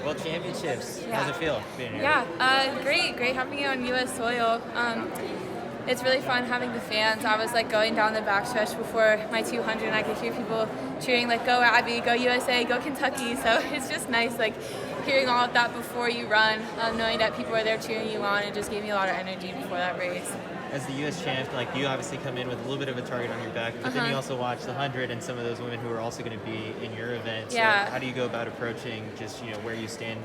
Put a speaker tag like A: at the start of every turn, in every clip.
A: World Championships.
B: Yeah.
A: How's it feel being here?
B: Yeah, great having you on U.S. soil. It's really fun having the fans. I was like going down the backstretch before my 200 and I could hear people cheering like, go Abby, go USA, go Kentucky. So it's just nice like hearing all of that before you run, knowing that people are there cheering you on. It just gave me a lot of energy before that race.
A: As the U.S. champ, like you obviously come in with a little bit of a target on your back, but then you also watch the 100 and some of those women who are also going to be in your event. So
B: Yeah.
A: how do you go about approaching just where you stand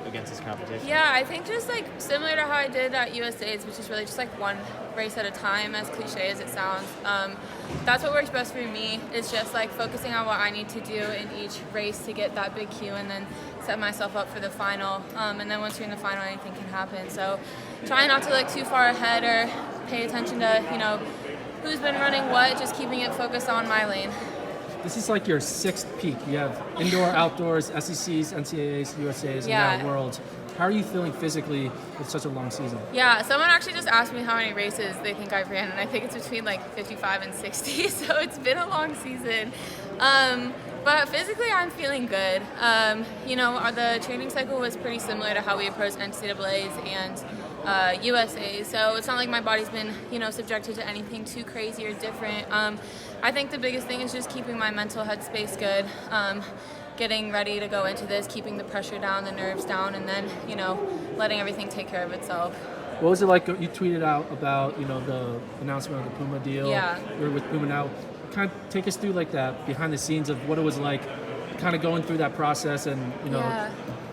A: against this competition?
B: Yeah, I think just like similar to how I did at USA's, which is really just like one race at a time, as cliche as it sounds. That's what works best for me. It's just like focusing on what I need to do in each race to get that big Q and then set myself up for the final. And then once you're in the final, anything can happen. So trying not to look too far ahead or pay attention to, who's been running what, just keeping it focused on my lane.
C: This is like your sixth peak. You have indoor, outdoors, SECs, NCAAs, USAs, and now Worlds. How are you feeling physically with such a long season?
B: Yeah, someone actually just asked me how many races they think I've ran, and I think it's between like 55 and 60, so it's been a long season. But physically, I'm feeling good. The training cycle was pretty similar to how we approached NCAAs and USA, so it's not like my body's been, subjected to anything too crazy or different. I think the biggest thing is just keeping my mental headspace good, getting ready to go into this, keeping the pressure down, the nerves down, and then, letting everything take care of itself.
C: What was it like? You tweeted out about, the announcement of the Puma deal.
B: Yeah.
C: You're with Puma now. Kind of take us through like that behind the scenes of what it was like, kind of going through that process, and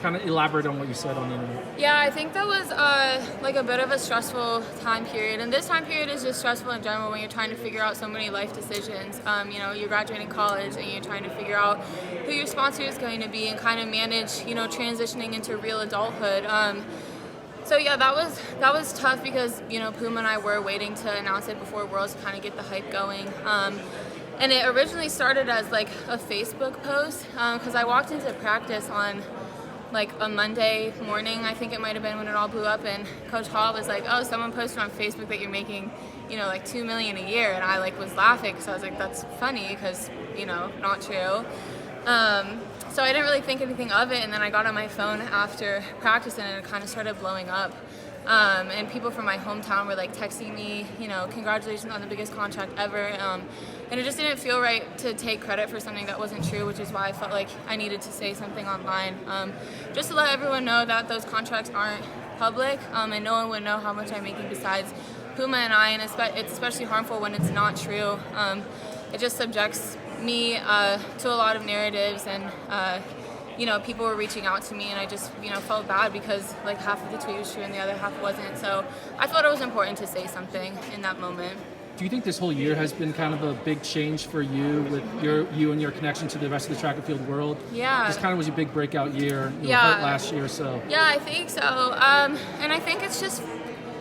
C: kind of elaborate on what you said on the internet.
B: Yeah, I think that was like a bit of a stressful time period, and this time period is just stressful in general when you're trying to figure out so many life decisions. You're graduating college and you're trying to figure out who your sponsor is going to be and kind of manage, transitioning into real adulthood. So yeah, that was tough because Puma and I were waiting to announce it before Worlds to kind of get the hype going. And it originally started as like a Facebook post because I walked into practice on like a Monday morning, I think it might have been when it all blew up, and Coach Hall was like, "Oh, someone posted on Facebook that you're making, like $2 million a year," and I like was laughing because I was like, "That's funny," because not true. So I didn't really think anything of it, and then I got on my phone after practice and it kind of started blowing up. And people from my hometown were like texting me, congratulations on the biggest contract ever. And it just didn't feel right to take credit for something that wasn't true, which is why I felt like I needed to say something online. Just to let everyone know that those contracts aren't public, and no one would know how much I'm making besides Puma and I, and it's especially harmful when it's not true. It just subjects me to a lot of narratives, and people were reaching out to me, and I just felt bad because like half of the tweet was true and the other half wasn't. So I thought it was important to say something in that moment.
C: Do you think this whole year has been kind of a big change for you with you and your connection to the rest of the track and field world?
B: Yeah.
C: This kind of was your big breakout year, hurt last year, so.
B: Yeah, I think so. And I think it's just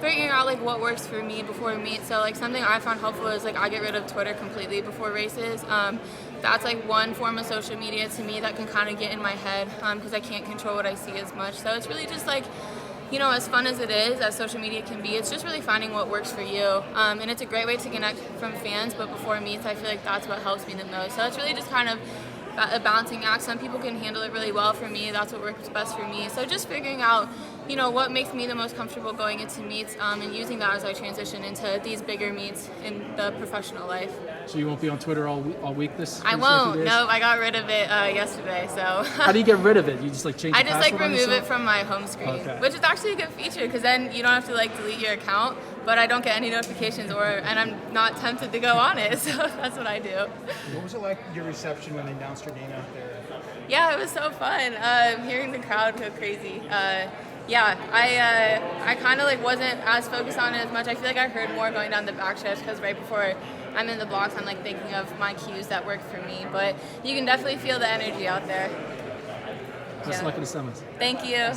B: figuring out like what works for me before we meet. So like something I found helpful is like I get rid of Twitter completely before races. That's like one form of social media to me that can kind of get in my head because I can't control what I see as much. So it's really just like, as fun as it is, as social media can be, it's just really finding what works for you. And it's a great way to connect from fans, but before meets, I feel like that's what helps me the most. So it's really just kind of a balancing act. Some people can handle it really well. For me, that's what works best for me. So just figuring out, what makes me the most comfortable going into meets and using that as I transition into these bigger meets in the professional life.
C: So you won't be on Twitter all week this?
B: I won't. No, I got rid of it yesterday. So.
C: How do you get rid of it? You just like change the password?
B: I just remove it from my home screen, which is actually a good feature because then you don't have to delete your account. But I don't get any notifications, and I'm not tempted to go on it. So that's what I do.
D: What was it like, your reception when they announced your name out there?
B: Yeah, it was so fun. Hearing the crowd go crazy. I kind of wasn't as focused on it as much. I feel like I heard more going down the backstretch because right before I'm in the blocks, I'm thinking of my cues that work for me. But you can definitely feel the energy out there.
C: Best of luck in the summits.
B: Thank you.